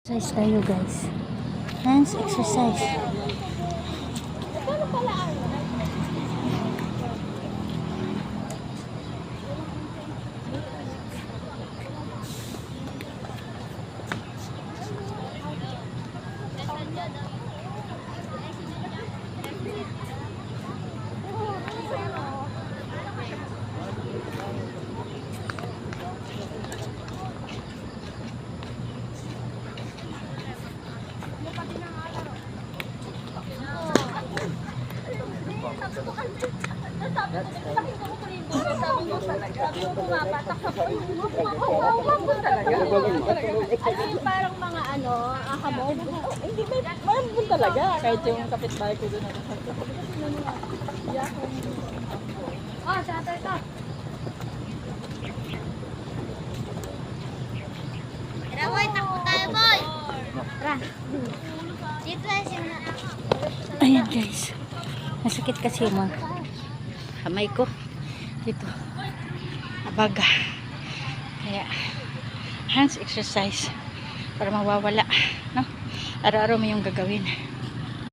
Exercise tayo guys. Hands exercise. Parang mga hamog. Hindi ba? Parang talaga. Kahit yung kapitbahay ko doon. Oh, shutter ka. Tara boy, takbo tayo boy! Tara. Dito tayo simula. Ayan guys. Masakit kasi yung mga kamay ko. Dito. Abaga. Kaya hands exercise para mawawala. No? Araw-araw mo yung gagawin.